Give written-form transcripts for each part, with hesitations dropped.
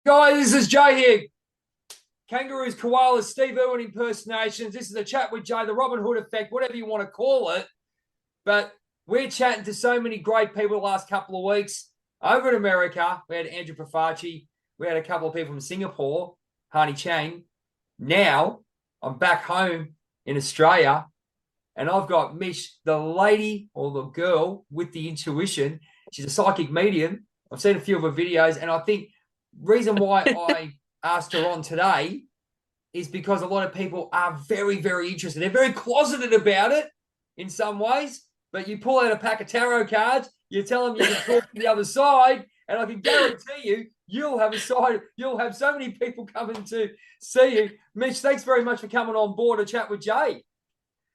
Guys, this is Jay here. Kangaroos, koalas, Steve Irwin impersonations. This is a chat with Jay, the Robin Hood effect, whatever you want to call it. But we're chatting to so many great people the last couple of weeks. Over in America, we had Andrew Profaci. We had a couple of people from Singapore, Hani Chang. Now, I'm back home in Australia, and I've got Mish, the lady or the girl with the intuition. She's a psychic medium. I've seen a few of her videos, and I think reason why I asked her on today is because a lot of people are very, very interested. They're very closeted about it in some ways, but you pull out a pack of tarot cards, you tell them you can talk to the other side, and I can guarantee you, you'll have so many people coming to see you. Mitch, thanks very much for coming on board to chat with Jay.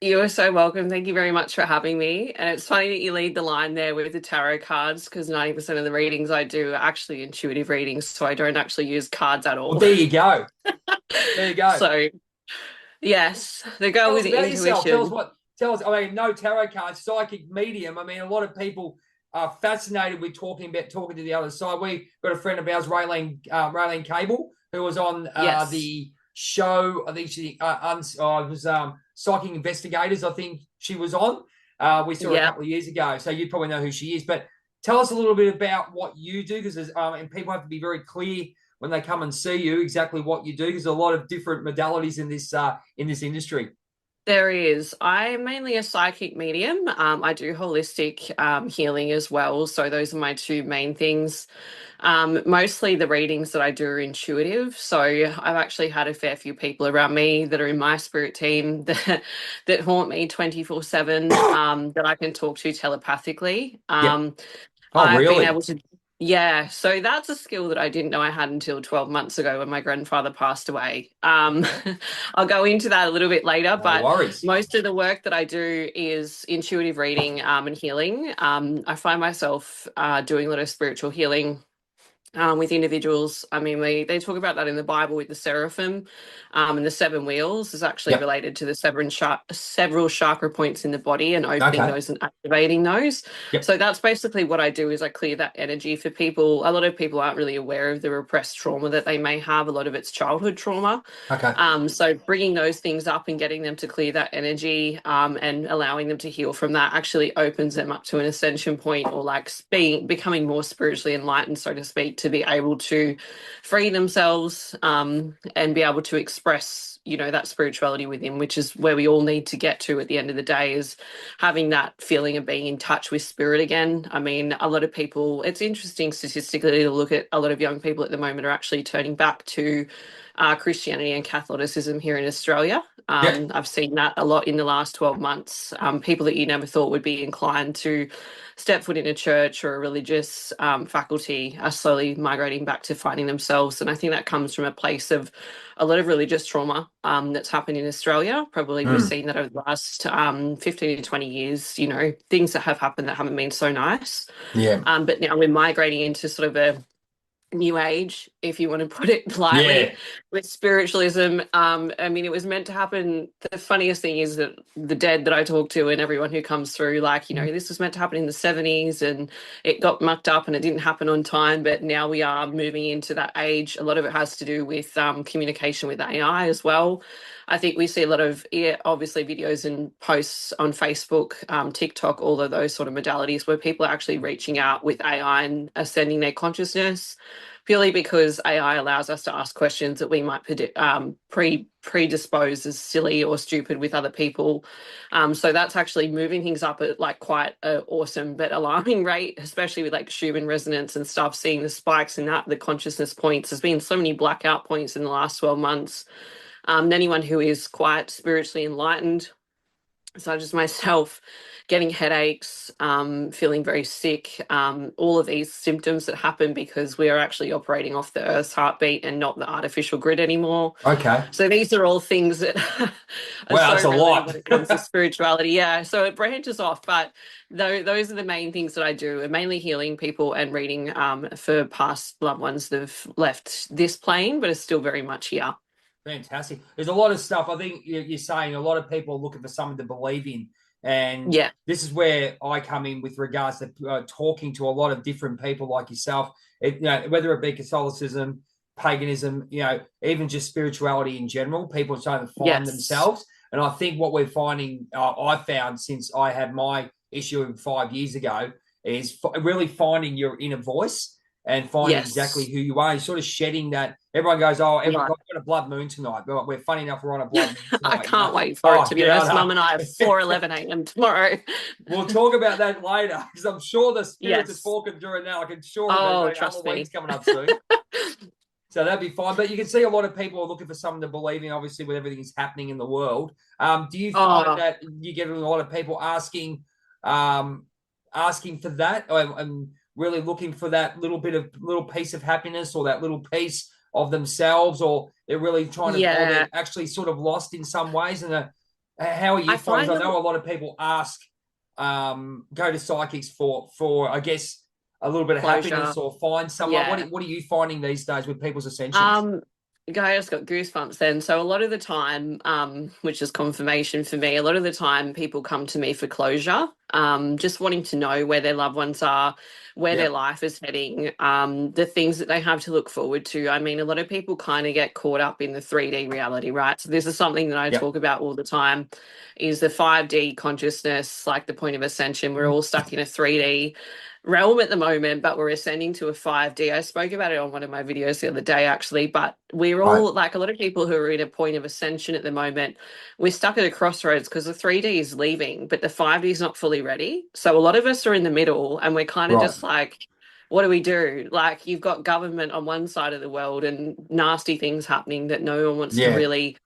You are so welcome. Thank you very much for having me. And it's funny that you lead the line there with the tarot cards because 90% of the readings I do are actually intuitive readings, so I don't actually use cards at Well, all. there you go. There you go. So, yes, the girl Tell us with the about yourself. Tell us intuition. what. Tell us. I mean, no tarot cards, psychic medium. I mean, a lot of people are fascinated with talking to the other side. We got a friend of ours, Raylene Cable, who was on Yes. the show. I think she was Psychic Investigators. I think she was on. We saw her a Yeah. couple of years ago, so you probably know who she is. But tell us a little bit about what you do, because and people have to be very clear when they come and see you exactly what you do, because there's a lot of different modalities in this industry. There is. I'm mainly a psychic medium. I do holistic healing as well. So those are my two main things. Mostly the readings that I do are intuitive. So I've actually had a fair few people around me that are in my spirit team that haunt me 24/7 that I can talk to telepathically. Yeah. Oh, I've been really? able to, yeah, so that's a skill that I didn't know I had until 12 months ago when my grandfather passed away. I'll go into that a little bit later, No but worries. most of the work that I do is intuitive reading and healing. I find myself doing a lot of spiritual healing with individuals. I mean, they talk about that in the Bible with the seraphim and the seven wheels is actually Yep. related to the several chakra points in the body and opening Okay. those and activating those. Yep. So that's basically what I do is I clear that energy for people. A lot of people aren't really aware of the repressed trauma that they may have. A lot of it's childhood trauma. Okay. So bringing those things up and getting them to clear that energy and allowing them to heal from that actually opens them up to an ascension point or like becoming more spiritually enlightened, so to speak, to be able to free themselves and be able to express, that spirituality within, which is where we all need to get to at the end of the day, is having that feeling of being in touch with spirit again. I mean, a lot of people, it's interesting statistically to look at a lot of young people at the moment are actually turning back to Christianity and Catholicism here in Australia. Yep. I've seen that a lot in the last 12 months. People that you never thought would be inclined to step foot in a church or a religious faculty are slowly migrating back to finding themselves. And I think that comes from a place of a lot of religious trauma that's happened in Australia. Probably we've Mm. seen that over the last 15 to 20 years, things that have happened that haven't been so nice. Yeah. But now we're migrating into sort of a new age, if you want to put it lightly, Yeah. with spiritualism. I mean, it was meant to happen. The funniest thing is that the dead that I talk to and everyone who comes through, like, this was meant to happen in the 70s and it got mucked up and it didn't happen on time. But now we are moving into that age. A lot of it has to do with communication with AI as well. I think we see a lot of, yeah, obviously videos and posts on Facebook, TikTok, all of those sort of modalities where people are actually reaching out with AI and ascending their consciousness purely because AI allows us to ask questions that we might predispose as silly or stupid with other people. So that's actually moving things up at like quite an awesome but alarming rate, especially with like Schumann resonance and stuff, seeing the spikes in that, the consciousness points. There's been so many blackout points in the last 12 months. Anyone who is quite spiritually enlightened, such as myself, getting headaches, feeling very sick, all of these symptoms that happen because we are actually operating off the Earth's heartbeat and not the artificial grid anymore. Okay. So these are all things that are Wow, so that's a relevant lot. when it comes to spirituality. Yeah, so it branches off, but those are the main things that I do, and mainly healing people and reading for past loved ones that have left this plane but are still very much here. Fantastic. There's a lot of stuff. I think you're saying a lot of people are looking for something to believe in. And Yeah. this is where I come in with regards to talking to a lot of different people like yourself, whether it be Catholicism, paganism, even just spirituality in general. People are starting to find Yes. themselves. And I think what we're finding, I found since I had my issue 5 years ago, is really finding your inner voice and finding exactly Yes. who you are. You're sort of shedding that. Everyone goes, oh, we've Right. got a blood moon tonight. But we're funny enough, we're on a blood moon I tonight. can't wait for it, Oh, to be yeah, honest. I Mum and I have know. 4:11 a.m. tomorrow. We'll talk about that later because I'm sure the spirits are Yes. talking during now. I can assure them that Oh, trust Halloween's me. coming up soon. So that'd be fine. But you can see a lot of people are looking for something to believe in, obviously, with everything that's happening in the world. Do you find Oh, that you get a lot of people asking for that and really looking for that little piece of happiness or that little piece of themselves, or they're really trying to, or yeah. they're actually sort of lost in some ways? And how are you I finding? find I that, know a lot of people go to psychics for I guess a little bit of closure. happiness or find someone. Yeah. What are you finding these days with people's ascensions? Um, Guy, I just got goosebumps then. So a lot of the time, which is confirmation for me, a lot of the time people come to me for closure, just wanting to know where their loved ones are, where their Yep. life is heading, the things that they have to look forward to. I mean, a lot of people kind of get caught up in the 3D reality, right? So this is something that I Yep. talk about all the time, is the 5D consciousness, like the point of ascension. We're all stuck in a 3D realm at the moment, but we're ascending to a 5D. I spoke about it on one of my videos the other day, actually, but we're Right. all, like, a lot of people who are in a point of ascension at the moment, we're stuck at a crossroads because the 3D is leaving, but the 5D is not fully ready. So a lot of us are in the middle and we're kind of Right. just like, what do we do? Like, you've got government on one side of the world and nasty things happening that no one wants to Yeah. really,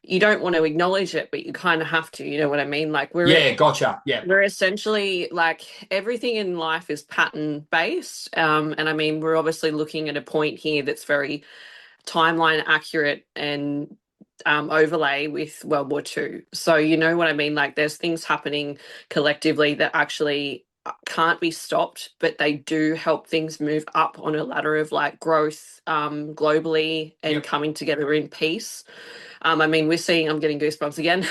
you don't want to acknowledge it, but you kind of have to, you know what I mean? Like, Yeah. Gotcha. Yeah. we're essentially, like, everything in life is pattern based. And I mean, we're obviously looking at a point here that's very timeline accurate and overlay with World War II. So, you know what I mean? Like, there's things happening collectively that actually can't be stopped, but they do help things move up on a ladder of like growth globally and Yep. coming together in peace. I mean, we're seeing, I'm getting goosebumps again.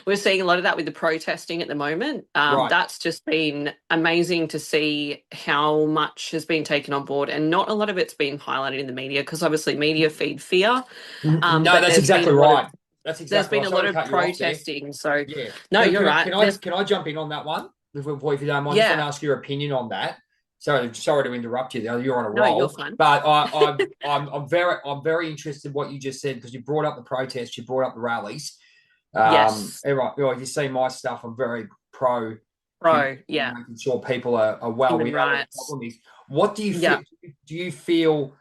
We're seeing a lot of that with the protesting at the moment. Right. That's just been amazing to see how much has been taken on board, and not a lot of it's been highlighted in the media because obviously media feed fear. No, But that's exactly right. That's there's exactly been right. a Sorry lot to of cut you off there. protesting. So Yeah. no, Can, you're can, right. can I There's can I jump in on that one before if you don't mind? I just want yeah, to ask your opinion on that. Sorry to interrupt you there. You're on a no, you're roll. fine. But I'm very interested in what you just said because you brought up the protests, you brought up the rallies. Yes, Everyone, you see my stuff. I'm very pro human, bro. Yeah, making sure people are well. We human know what the rights. problem is. What do you Yeah, feel? Do you feel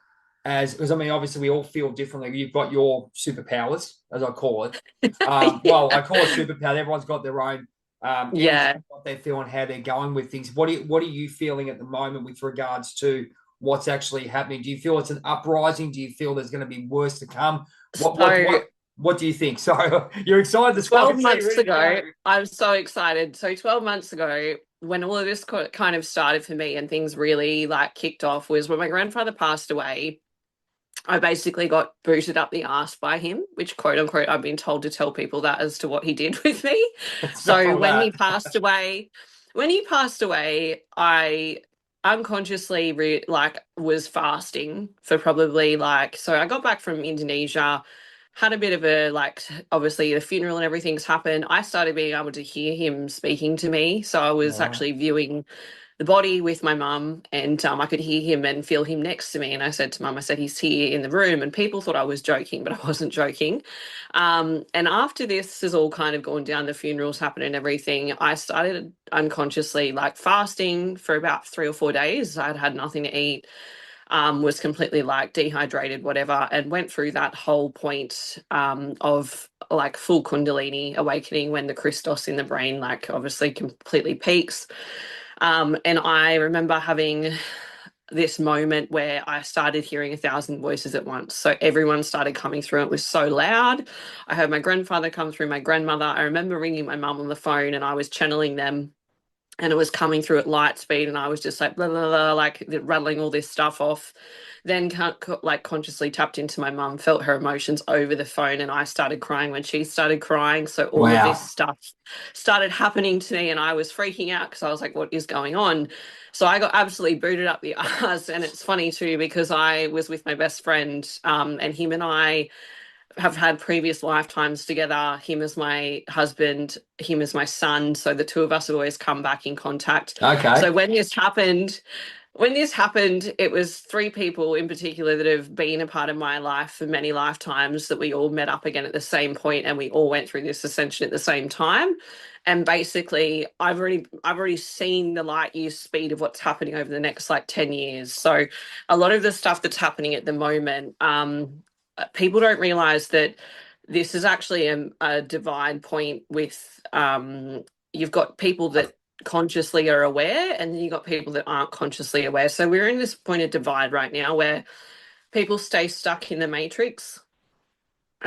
as because I mean, obviously, we all feel differently. You've got your superpowers, as I call it. Well, I call it superpower. Everyone's got their own energy, yeah. what they feel, and how they're going with things. What are you feeling at the moment with regards to what's actually happening? Do you feel it's an uprising? Do you feel there's going to be worse to come? What what So what what do you think? So you're excited as well. I 12 can see you months ready to go. ago, I'm so excited. So 12 months ago, when all of this kind of started for me and things really like kicked off, was when my grandfather passed away. I basically got booted up the arse by him, which, quote unquote, I've been told to tell people that as to what he did with me. Stuff So like when he that. passed away, I unconsciously like was fasting for probably like, so I got back from Indonesia, had a bit of a like, obviously the funeral and everything's happened. I started being able to hear him speaking to me. So I was All right. actually viewing the body with my mum, and I could hear him and feel him next to me. And I said to mum, I said, he's here in the room. And people thought I was joking, but I wasn't joking. And after this has all kind of gone down, the funerals happened and everything, I started unconsciously like fasting for about 3 or 4 days. I'd had nothing to eat, was completely like dehydrated, whatever, and went through that whole point of like full Kundalini awakening when the Christos in the brain, like, obviously completely peaks. And I remember having this moment where I started hearing 1,000 voices at once. So everyone started coming through. It was so loud. I heard my grandfather come through, my grandmother. I remember ringing my mum on the phone and I was channeling them, and it was coming through at light speed. And I was just like, blah, blah, blah, like rattling all this stuff off. then like consciously tapped into my mum, felt her emotions over the phone, and I started crying when she started crying. So all of this Wow. stuff started happening to me, and I was freaking out because I was like, what is going on? So I got absolutely booted up the arse. And it's funny too, because I was with my best friend, and him and I have had previous lifetimes together. Him as my husband, him as my son. So the two of us have always come back in contact. Okay. So when this happened, it was three people in particular that have been a part of my life for many lifetimes that we all met up again at the same point, and we all went through this ascension at the same time. And basically, I've already seen the light year speed of what's happening over the next like 10 years. So a lot of the stuff that's happening at the moment, people don't realize that this is actually a divide point with you've got people that consciously are aware, and then you've got people that aren't consciously aware. So we're in this point of divide right now where people stay stuck in the matrix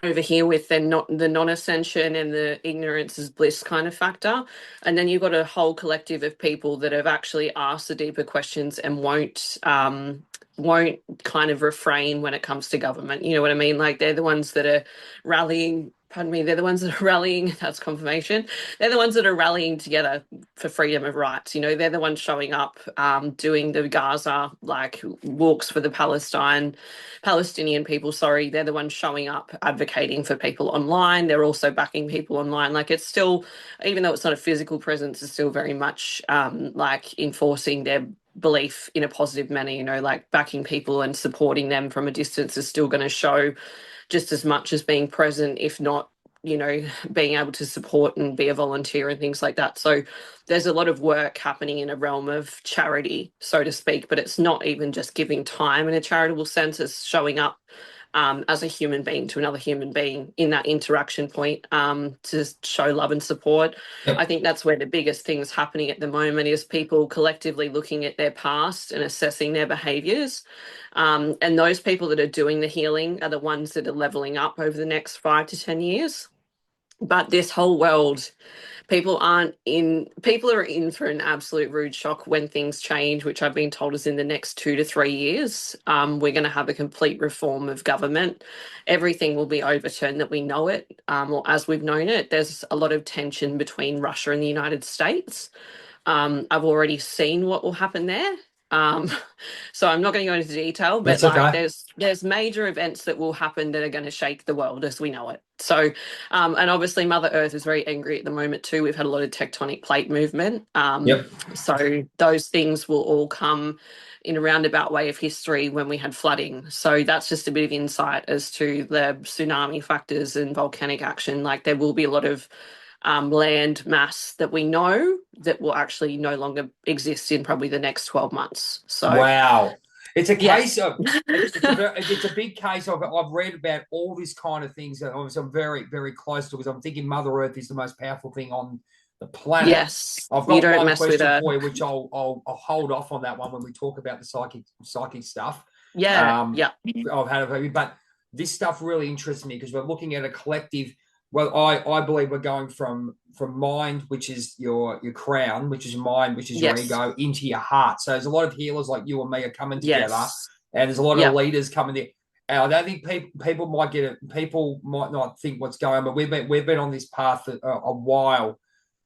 over here with the non-ascension and the ignorance is bliss kind of factor. And then you've got a whole collective of people that have actually asked the deeper questions and won't kind of refrain when it comes to government. You know what I mean? Like they're the ones that are rallying, pardon me, they're the ones that are rallying, that's confirmation. They're the ones that are rallying together for freedom of rights. You know, they're the ones showing up, doing the Gaza, like walks for the Palestinian people, sorry. They're the ones showing up, advocating for people online. They're also backing people online. Like it's still, even though it's not a physical presence, it's still very much like enforcing their belief in a positive manner, you know, like backing people and supporting them from a distance is still going to show just as much as being present, if not, you know, being able to support and be a volunteer and things like that. So there's a lot of work happening in a realm of charity, so to speak, but it's not even just giving time in a charitable sense, it's showing up as a human being to another human being in that interaction point, to show love and support. I Yep. think that's where the biggest things happening at the moment is people collectively looking at their past and assessing their behaviors. And those people that are doing the healing are the ones that are leveling up over the next 5 to 10 years. But this whole world, people are in for an absolute rude shock when things change, which I've been told is in the next 2 to 3 years. We're going to have a complete reform of government. Everything will be overturned that we know it, or as we've known it. There's a lot of tension between Russia and the United States. I've already seen what will happen there. Um, so I'm not going to go into detail, but That's like okay. there's major events that will happen that are going to shake the world as we know it. So, and obviously Mother Earth is very angry at the moment too. We've had a lot of tectonic plate movement. Yep. So those things will all come in a roundabout way of history when we had flooding. So that's just a bit of insight as to the tsunami factors and volcanic action. Like there will be a lot of land mass that we know that will actually no longer exist in probably the next 12 months. So, Wow. It's a yeah. case of it's a big case of I've read about all this kind of things that obviously I'm very, very close to because I'm thinking Mother Earth is the most powerful thing on the planet. Yes. I've You got don't one mess with question her. for you, which I'll hold off on that one when we talk about the psychic stuff. Yeah. Um, Yeah. I've had a but this stuff really interests me because we're looking at a collective. Well, I believe we're going from mind, which is your crown, which is your mind, which is your Yes. ego, into your heart. So there's a lot of healers like you and me are coming together, Yes. and there's a lot of Yeah. leaders coming there. And I don't think people might get it. People might not think what's going on, but we've been on this path a while,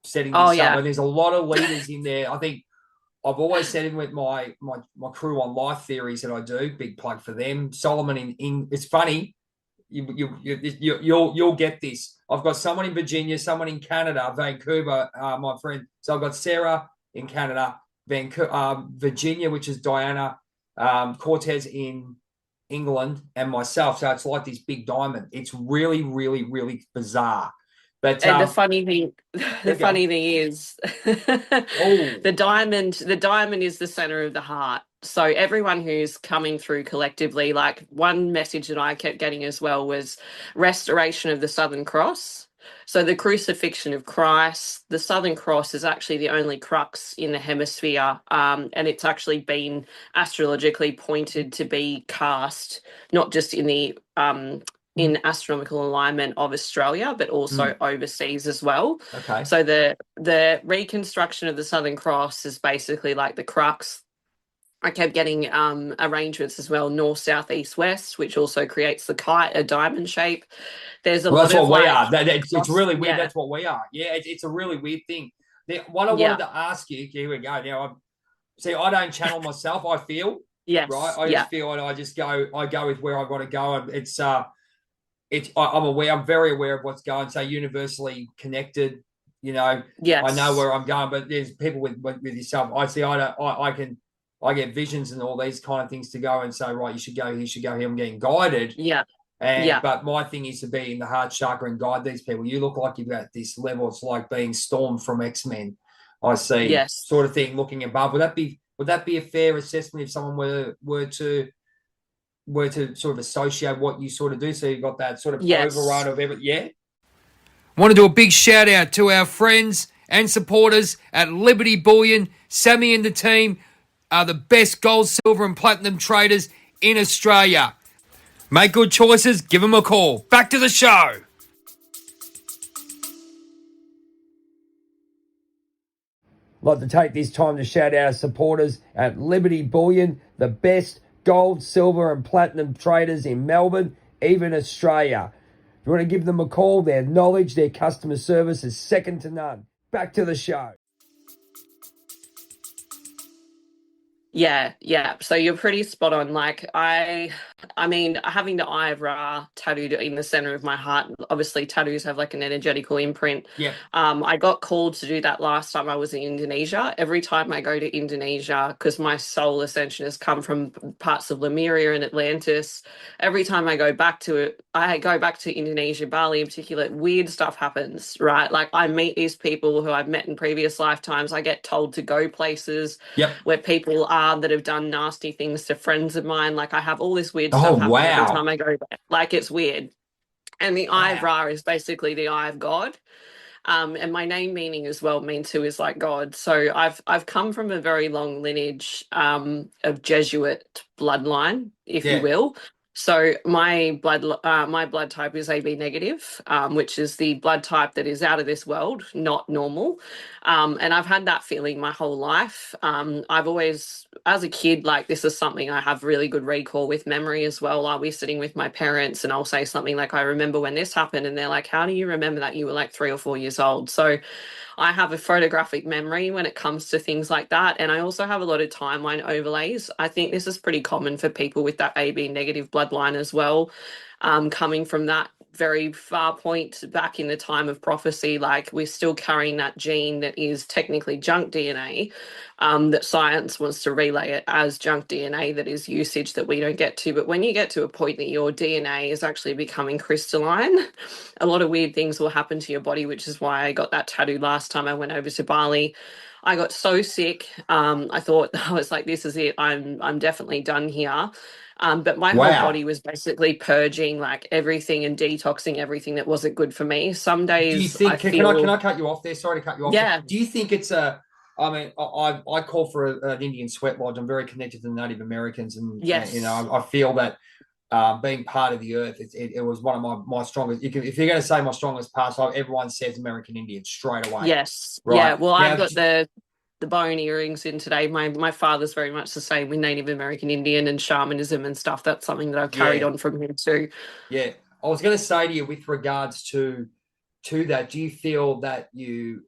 setting Oh, this up, yeah. and there's a lot of leaders in there. I think I've always said in with my crew on life theories that I do. Big plug for them. Solomon in it's funny you'll get this. I've got someone in Virginia, someone in Canada, Vancouver, my friend. So I've got Sarah in Canada, Vancouver, Virginia, which is Diana, Cortez in England, and myself. So it's like this big diamond. It's really, really, really bizarre. But And the funny thing, there the you go. funny thing is, Oh, the diamond is the center of the heart. So everyone who's coming through collectively, like one message that I kept getting as well was restoration of the Southern Cross. So the crucifixion of Christ, the Southern Cross is actually the only crux in the hemisphere, and it's actually been astrologically pointed to be cast not just in astronomical alignment of Australia, but also overseas as well. okay. So the reconstruction of the Southern Cross is basically like the crux I kept getting arrangements as well, north, south, east, west, which also creates the kite, a diamond shape. There's a Well, lot that's what of we like are. It's cross, really weird. yeah, That's what we are. Yeah, it's a really weird thing. What I yeah, wanted to ask you, here we go. Now, see, I don't channel myself. I feel right. yes, I yeah, just feel, and I just go. I go with where I got to go. And I'm aware. I'm very aware of what's going. So universally connected. You know, I know yes, where I'm going. But there's people with yourself. I see. I don't. I can. I get visions and all these kind of things to go and say, right, you should go here. You should go here. I'm getting guided. yeah, And yeah, but my thing is to be in the heart chakra and guide these people. You look like you've got this level. It's like being Storm from X-Men. I see, sort yes. of thing. Looking above. Would that be a fair assessment if someone were to sort of associate what you sort of do? So you've got that sort of override Yes. of everything. Yeah. Want to do a big shout out to our friends and supporters at Liberty Bullion. Sammy and the team are the best gold, silver, and platinum traders in Australia. Make good choices, give them a call. Back to the show. I'd like to take this time to shout out our supporters at Liberty Bullion, the best gold, silver, and platinum traders in Melbourne, even Australia. If you want to give them a call, their knowledge, their customer service is second to none. Back to the show. Yeah, yeah. So you're pretty spot on. Like I mean, having the Eye of Ra tattooed in the center of my heart, obviously tattoos have like an energetical imprint. Yeah. I got called to do that last time I was in Indonesia. Every time I go to Indonesia, because my soul ascension has come from parts of Lemuria and Atlantis, every time I go back to it, I go back to Indonesia, Bali in particular, weird stuff happens, right? Like I meet these people who I've met in previous lifetimes. I get told to go places Yep. where people are that have done nasty things to friends of mine. Like I have all this weird Oh, stuff happen every wow. time I go there. Like it's weird. And the Eye of Wow. Ra is basically the eye of God. And my name meaning as well means who is like God. So I've come from a very long lineage of Jesuit bloodline, if you Yeah. will. So my blood type is AB negative, which is the blood type that is out of this world, not normal. And I've had that feeling my whole life. I've always, as a kid, like this is something I have really good recall with memory as well. I'll be sitting with my parents and I'll say something like, I remember when this happened. And they're like, how do you remember that? You were like 3 or 4 years old. So I have a photographic memory when it comes to things like that. And I also have a lot of timeline overlays. I think this is pretty common for people with that AB negative bloodline as well, coming from that very far point back in the time of prophecy. Like we're still carrying that gene that is technically junk DNA, that science wants to relay it as junk DNA that is usage that we don't get to. But when you get to a point that your DNA is actually becoming crystalline, a lot of weird things will happen to your body, which is why I got that tattoo last time I went over to Bali. I got so sick. I thought I was like, this is it. I'm definitely done here. But my whole Wow. body was basically purging like everything and detoxing everything that wasn't good for me. Some Do you days I think, can I feel, cut you off there? Sorry to cut you off there. yeah, Do you think it's I mean, I call for an Indian sweat lodge. I'm very connected to the Native Americans, and yes, I feel that being part of the earth, it was one of my strongest. If you're going to say my strongest past, everyone says American Indian straight away. yes, yeah. Right Well, I've now, got the bone earrings in today. My father's very much the same with Native American Indian and shamanism and stuff. That's something that I've carried yeah, on from him too. yeah. I was going to say to you with regards to that, do you feel that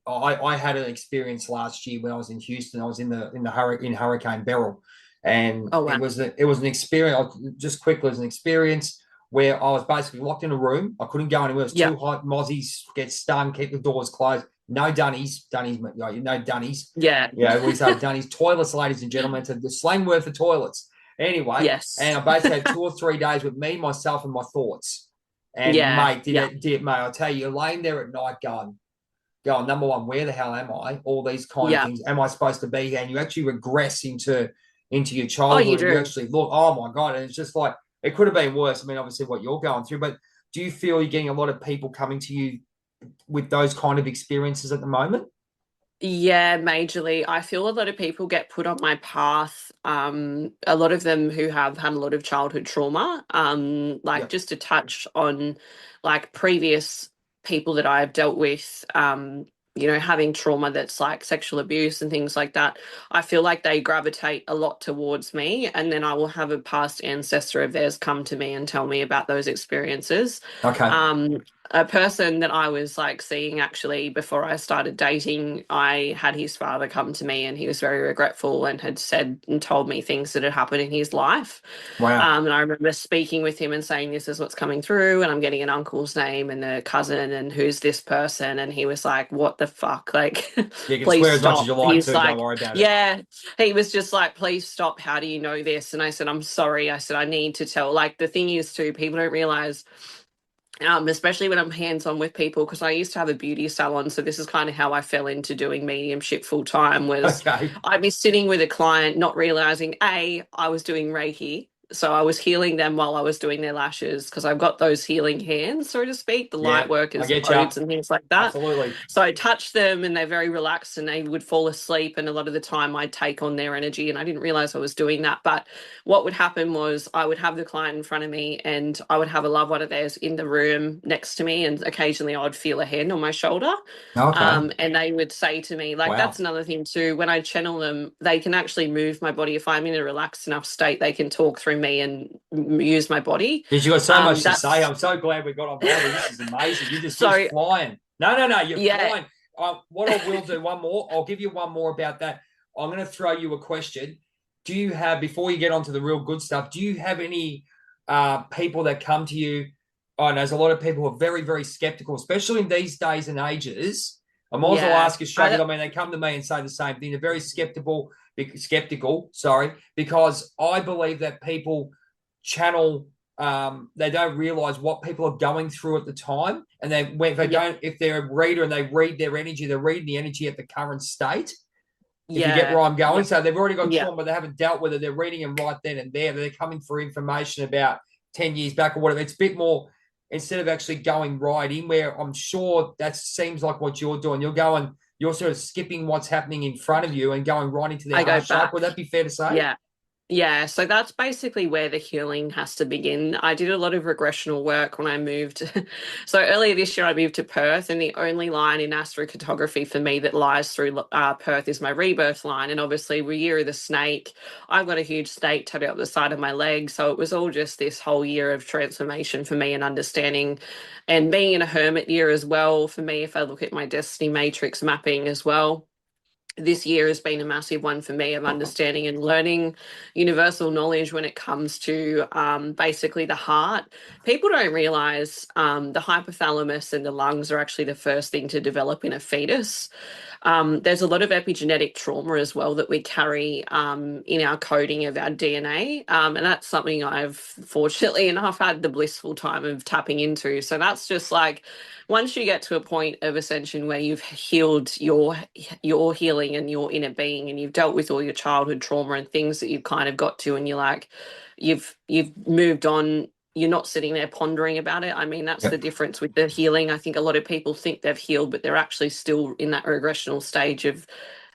I had an experience last year when I was in Houston. I was in Hurricane Beryl, and Oh it wow. was an experience. Just quickly, it was an experience where I was basically locked in a room. I couldn't go anywhere. It was Yeah. too hot. Mozzies get stung. Keep the doors closed. No dunnies. No dunnies. Yeah. Yeah, we say dunnies. Toilets, ladies and gentlemen. It's the slang word for toilets. Anyway, and Yes. I basically had 2 or 3 days with me, myself, and my thoughts. And Yeah. mate, Yeah. mate, I'll tell you, you're laying there at night going, number one, where the hell am I? All these kind of Yeah. things. Am I supposed to be here? And you actually regress into your Oh, you childhood, and you do. actually look, oh my God. And it's just like it could have been worse. I mean, obviously what you're going through, but do you feel you're getting a lot of people coming to you with those kind of experiences at the moment? Yeah, majorly. I feel a lot of people get put on my path. A lot of them who have had a lot of childhood trauma. Like Yep. just to touch on like previous people that I've dealt with. having trauma that's like sexual abuse and things like that, I feel like they gravitate a lot towards me. And then I will have a past ancestor of theirs come to me and tell me about those experiences. Okay. A person that I was like seeing actually before I started dating, I had his father come to me and he was very regretful and had said and told me things that had happened in his life. Wow. And I remember speaking with him and saying, this is what's coming through. And I'm getting an uncle's name and a cousin and who's this person. And he was like, what the fuck? Like, You can please swear as much as stop. you like He's to. Don't like, worry about it. yeah, he was just like, please stop. How do you know this? And I said, I'm sorry. I said, I need to tell. Like, the thing is, too, people don't realize especially when I'm hands-on with people, because I used to have a beauty salon. So this is kind of how I fell into doing mediumship full time was Okay. I'd be sitting with a client, not realizing, I was doing Reiki. So I was healing them while I was doing their lashes because I've got those healing hands, so to speak, the Yeah, light I workers, get you. codes and things like that. Absolutely. So I touched them and they're very relaxed and they would fall asleep. And a lot of the time I'd take on their energy and I didn't realize I was doing that. But what would happen was I would have the client in front of me and I would have a loved one of theirs in the room next to me. And occasionally I would feel a hand on my shoulder. Okay. And they would say to me, like, Wow. that's another thing too. When I channel them, they can actually move my body. If I'm in a relaxed enough state, they can talk through me and use my body. Because you got so much to say. That's I'm so glad we got on board. This is amazing. You're so, flying. No. You're yeah, flying. What I will do, one more. I'll give you one more about that. I'm going to throw you a question. Do you have, before you get onto the real good stuff, do you have any people that come to you? I know there's a lot of people who are very, very skeptical, especially in these days and ages. I might as well yeah. ask you straight. I mean, they come to me and say the same thing. They're very skeptical. Sorry, because I believe that people channel. They don't realize what people are going through at the time, and if they're a reader and they read their energy, they're reading the energy at the current state. If you get where Yeah, I'm going, yeah, so they've already got yeah. trauma, they haven't dealt with it. They're reading them right then and there. They're coming for information about 10 years back or whatever. It's a bit more instead of actually going right in. Where I'm sure that seems like what you're doing. You're sort of skipping what's happening in front of you and going right into their I go heart chakra. back. Would that be fair to say? Yeah. Yeah, so that's basically where the healing has to begin. I did a lot of regressional work when I moved. So earlier this year, I moved to Perth, and the only line in astrocartography for me that lies through Perth is my rebirth line. And obviously, we're year of the snake. I've got a huge snake tattooed up the side of my leg. So it was all just this whole year of transformation for me and understanding. And being in a hermit year as well, for me, if I look at my destiny matrix mapping as well, this year has been a massive one for me of understanding and learning universal knowledge when it comes to basically the heart. People don't realize the hypothalamus and the lungs are actually the first thing to develop in a fetus. There's a lot of epigenetic trauma as well that we carry in our coding of our DNA. And that's something I've fortunately enough had the blissful time of tapping into. So that's just like once you get to a point of ascension where you've healed your healing and your inner being and you've dealt with all your childhood trauma and things that you've kind of got to and you're like you've moved on, you're not sitting there pondering about it. I mean, that's the Yep. difference with the healing. I think a lot of people think they've healed, but they're actually still in that regressional stage of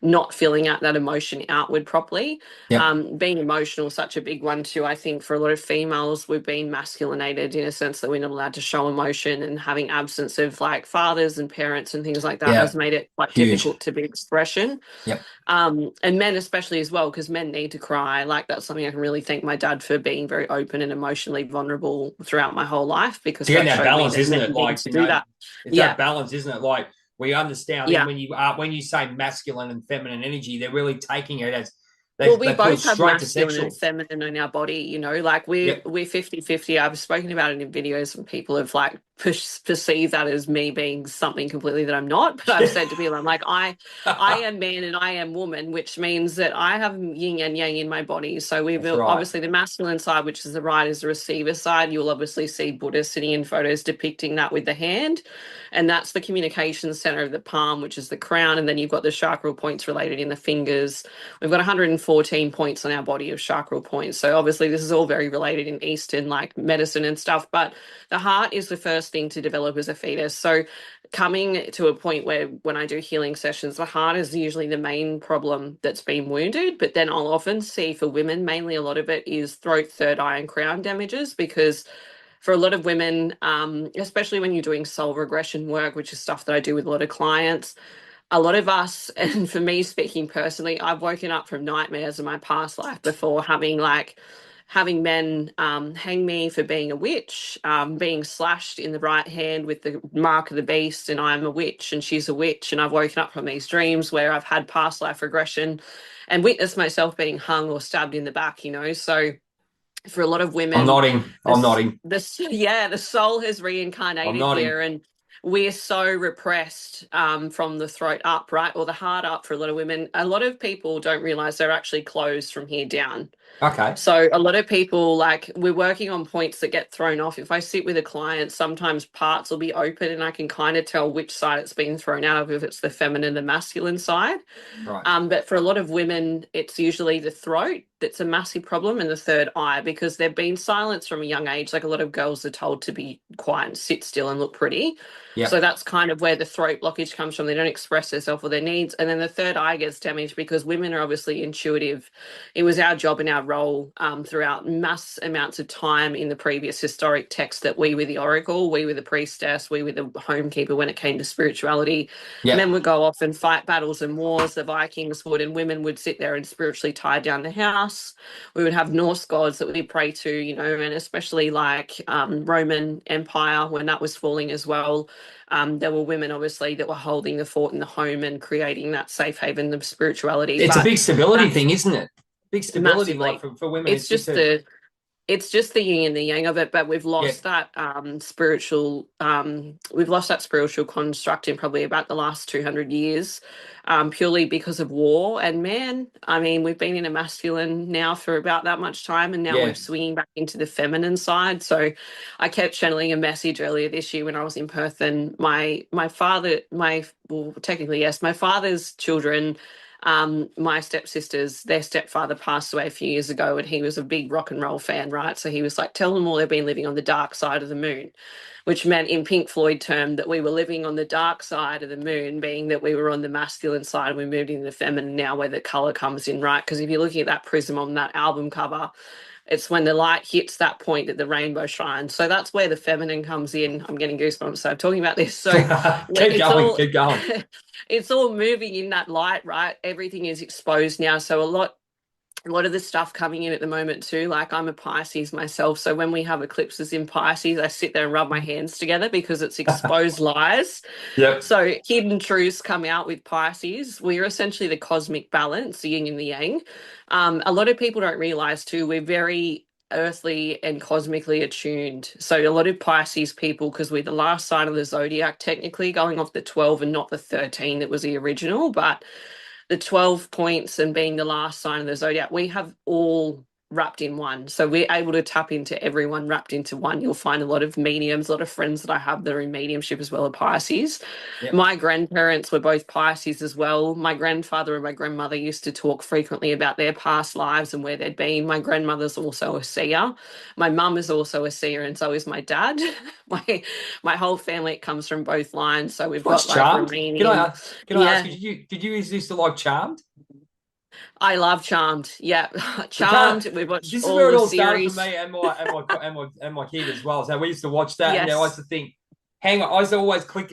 not feeling out that emotion outward properly. Yep. Being emotional is such a big one too. I think for a lot of females, we've been masculinated in a sense that we're not allowed to show emotion, and having absence of like fathers and parents and things like that Yeah. has made it quite Huge. difficult to be expression. Yep. And men especially as well, because men need to cry. Like that's something I can really thank my dad for being very open and emotionally vulnerable throughout my whole life, because To get that that showed me balance, that isn't men it? need Like, to do that. it's Yeah, that balance, isn't it? Like we understand. I think yeah. when you say masculine and feminine energy, they're really taking it as Well, they we put it both have straight to masculine and sexual. feminine in our body, like we're Yep. we're 50-50. I've spoken about it in videos and people have like perceived that as me being something completely that I'm not. But I've said to people, I'm like, I am man and I am woman, which means that I have yin and yang in my body. So we've That's right. obviously the masculine side, which is the right, is the receiver side. You'll obviously see Buddha sitting in photos depicting that with the hand. And that's the communication center of the palm, which is the crown. And then you've got the chakral points related in the fingers. We've got 114 points on our body of chakral points. So obviously this is all very related in Eastern like medicine and stuff, but the heart is the first thing to develop as a fetus. So coming to a point where when I do healing sessions, the heart is usually the main problem that's been wounded, but then I'll often see for women, mainly a lot of it is throat, third eye and crown damages, because for a lot of women, especially when you're doing soul regression work, which is stuff that I do with a lot of clients, a lot of us, and for me speaking personally, I've woken up from nightmares in my past life before having men hang me for being a witch, being slashed in the right hand with the mark of the beast, and I'm a witch and she's a witch. And I've woken up from these dreams where I've had past life regression and witnessed myself being hung or stabbed in the back, you know. So for a lot of I'm women, nodding. I'm nodding. the soul has I'm reincarnated nodding. here, and we're so repressed from the throat up, right, or the heart up. For a lot of women, a lot of people don't realize they're actually closed from here down. Okay. So a lot of people, like, we're working on points that get thrown off. If I sit with a client, sometimes parts will be open and I can kind of tell which side it's been thrown out of, if it's the feminine, the masculine side. Right. But for a lot of women, it's usually the throat that's a massive problem, and the third eye, because they've been silenced from a young age. Like, a lot of girls are told to be quiet and sit still and look pretty. So Yep. that's kind of where the throat blockage comes from. They don't express themselves or their needs. And then the third eye gets damaged because women are obviously intuitive. It was our job and our role throughout mass amounts of time in the previous historic text that we were the oracle, we were the priestess, we were the homekeeper when it came to spirituality. Men Yep. would go off and fight battles and wars, the Vikings would, and women would sit there and spiritually tie down the house. We would have Norse gods that we pray to, you know, and especially like Roman Empire when that was falling as well. There were women, obviously, that were holding the fort in the home and creating that safe haven of spirituality. It's a But big stability that's thing, isn't it? Big stability, like massively. for women. It's It's just a the yin and the yang of it, but we've yeah. lost that spiritual construct in probably about the last 200 years, purely because of war. And man, I mean, we've been in a masculine now for about that much time, and now Yeah. we're swinging back into the feminine side. So I kept channeling a message earlier this year when I was in Perth, and my father, well, technically yes, my father's children, my stepsisters, their stepfather passed away a few years ago, and he was a big rock and roll fan, right? So he was like, tell them all they've been living on the dark side of the moon, which meant in Pink Floyd term that we were living on the dark side of the moon, being that we were on the masculine side and we moved into the feminine now, where the color comes in, right? Because if you're looking at that prism on that album cover, it's when the light hits that point that the rainbow shines. So that's where the feminine comes in. I'm getting goosebumps. So I'm talking about this. So Keep it's going. all Keep going. it's all moving in that light, right? Everything is exposed now. So a lot of the stuff coming in at the moment too, like I'm a Pisces myself, so when we have eclipses in Pisces, I sit there and rub my hands together because it's exposed lies. Yep. So hidden truths come out with Pisces. We're essentially the cosmic balance, the yin and the yang. A lot of people don't realize too, we're very earthly and cosmically attuned. So a lot of Pisces people, because we're the last sign of the zodiac, technically going off the 12 and not the 13 that was the original, but the 12 points and being the last sign of the zodiac, we have all wrapped in one. So we're able to tap into everyone wrapped into one. You'll find a lot of mediums, a lot of friends that I have that are in mediumship as well are Pisces. Yep. My grandparents were both Pisces as well. My grandfather and my grandmother used to talk frequently about their past lives and where they'd been. My grandmother's also a seer. My mum is also a seer, and so is my dad. My whole family comes from both lines. So we've got What's like Charmed? Can I Romanian. can I ask Yeah, you? Did you used to like Charmed? I love Charmed. Yeah, We can't. Charmed. We watched This is all where it the all started for series. me and my kid as well. So we used to watch that, and I used Yes. to think, hang on, I used to always click.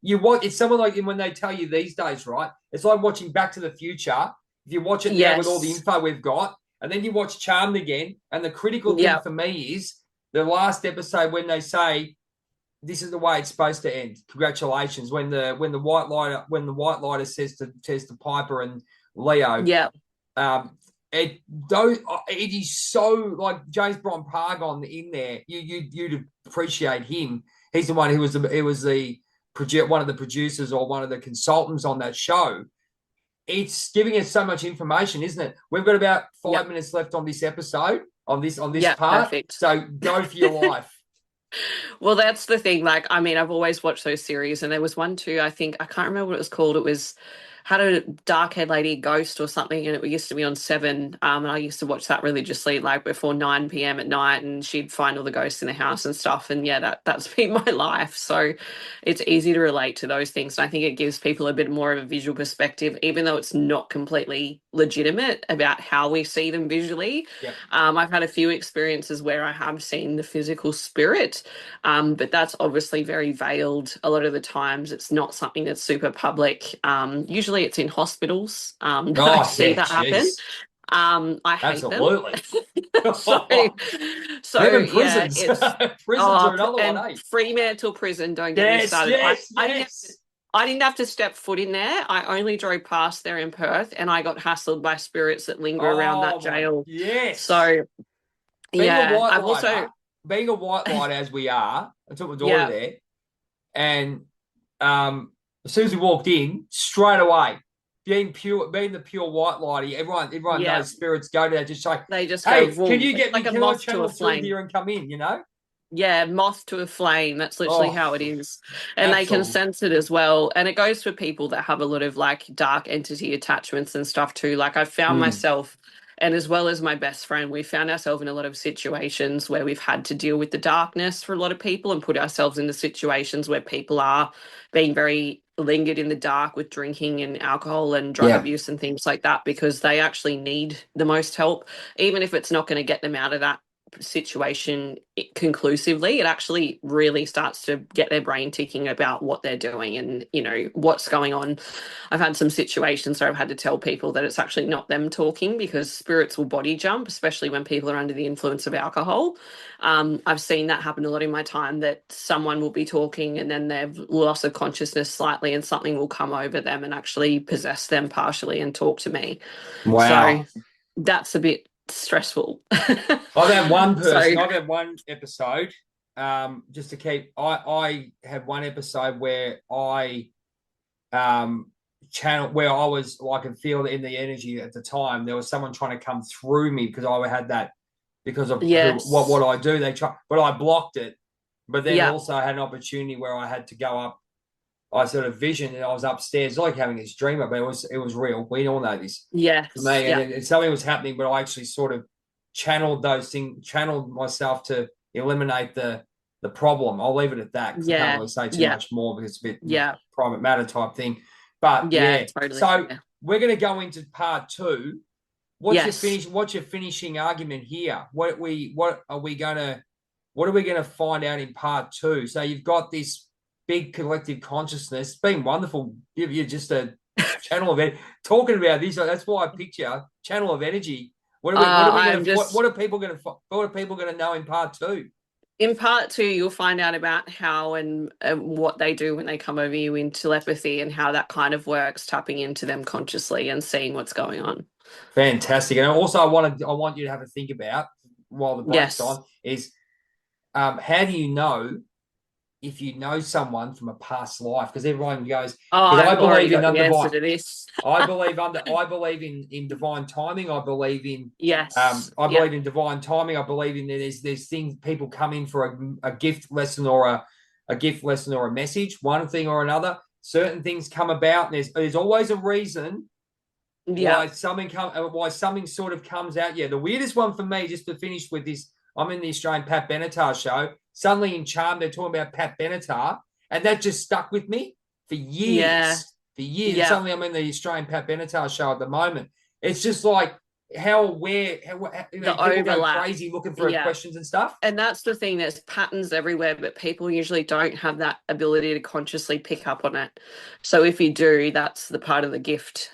You watch. It's someone like when they tell you these days, right? It's like watching Back to the Future. If you watch it now with all the Yes. info we've got, and then you watch Charmed again, and the critical thing Yeah. for me is the last episode when they say this is the way it's supposed to end. Congratulations. When the white lighter says to Piper and Leo, Yeah. um, it is so like James Bron Pargon in there. You'd appreciate him. He's the one who was one of the producers or one of the consultants on that show. It's giving us so much information, isn't it? We've got about 5 minutes left on this episode, on this Yeah. part. Perfect. So go for your life. Well, that's the thing. Like, I mean, I've always watched those series, and there was one too. I think I can't remember what it was called. It was had a dark haired lady ghost or something, and it used to be on 7. And I used to watch that religiously, like before 9 p.m. at night, and she'd find all the ghosts in the house and stuff. And yeah, that's been my life. So it's easy to relate to those things. And I think it gives people a bit more of a visual perspective, even though it's not completely legitimate about how we see them visually. Yep. I've had a few experiences where I have seen the physical spirit, but that's obviously very veiled. A lot of the times it's not something that's super public. Usually it's in hospitals that I see that happen. I hate Absolutely. them. so Even yeah, prisons. it's Prisons are another one, eh? Fremantle Prison, don't get me started. Yes. I didn't have to step foot in there. I only drove past there in Perth, and I got hassled by spirits that linger around that jail. Yes. So being a white light as we are, I took my daughter there, and as soon as we walked in, straight away, being the pure white lighty, everyone knows spirits go to that. Just say, they just hey, go, can you get me? Like can I channel through here and come in? Yeah, moth to a flame. That's literally how it is. And they can sense it as well. And it goes for people that have a lot of like dark entity attachments and stuff too. Like I've found myself, and as well as my best friend, we found ourselves in a lot of situations where we've had to deal with the darkness for a lot of people and put ourselves into situations where people are being very lingered in the dark with drinking and alcohol and drug abuse and things like that, because they actually need the most help. Even if it's not going to get them out of that situation conclusively, it actually really starts to get their brain ticking about what they're doing and what's going on. I've had some situations where I've had to tell people that it's actually not them talking, because spirits will body jump, especially when people are under the influence of alcohol. I've seen that happen a lot in my time, that someone will be talking and then they've lost of consciousness slightly and something will come over them and actually possess them partially and talk to me. Wow. So that's a bit stressful. I've had one person. I've had one episode. Just to keep, I had one episode where I channel where I was, I could feel in the energy at the time. There was someone trying to come through me because I had that because of what I do. They try, but I blocked it. But then also I had an opportunity where I had to go up. I sort of visioned and I was upstairs, like having this dream, but it was real. We all know this. Yes. For me, and something was happening, but I actually sort of channeled myself to eliminate the problem. I'll leave it at that because I can't really say too much more because it's a bit private matter type thing. But totally. So we're going to go into part 2. What's your finishing argument here? What are we going to find out in part 2? So you've got this big collective consciousness. It's been wonderful. You're just a channel of it. Talking about this, that's why I picture channel of energy. What are people going to know in part 2? In part 2, you'll find out about how and what they do when they come over you in telepathy and how that kind of works, tapping into them consciously and seeing what's going on. Fantastic. And also, I want you to have a think about while the break's on is how do you know if you know someone from a past life? Because everyone goes, I believe in the answer to this. I believe in divine timing. I believe in I believe in divine timing. I believe in there's things people come in for a gift lesson or a gift lesson or a message, one thing or another. Certain things come about. And there's always a reason why something sort of comes out. Yeah, the weirdest one for me, just to finish with this, I'm in the Australian Pat Benatar show. Suddenly in Charm, they're talking about Pat Benatar, and that just stuck with me for years. Yeah. Suddenly I'm in the Australian Pat Benatar show at the moment. It's just like how people go crazy looking for questions and stuff. And that's the thing, there's patterns everywhere, but people usually don't have that ability to consciously pick up on it. So if you do, that's the part of the gift.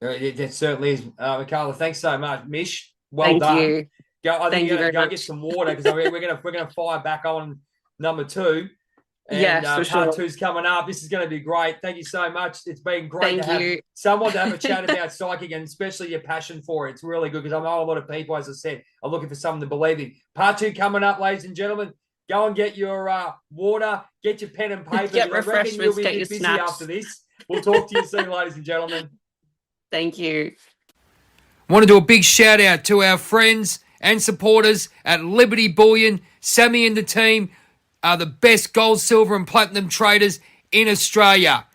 It certainly is. Michaela, thanks so much. Mish, well done. Thank you. I think you're going to go get some water because we're going to fire back on number 2. And part 2's coming up. This is going to be great. Thank you so much. It's been great to have someone to have a chat about psychic and especially your passion for it. It's really good because I know a lot of people, as I said, are looking for something to believe in. Part 2 coming up, ladies and gentlemen. Go and get your water, get your pen and paper. Get refreshments, get your busy snacks. after this. We'll talk to you soon, ladies and gentlemen. Thank you. Want to do a big shout out to our friends and supporters at Liberty Bullion. Sammy and the team are the best gold, silver and platinum traders in Australia.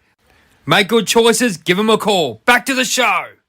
Make good choices. Give them a call. Back to the show.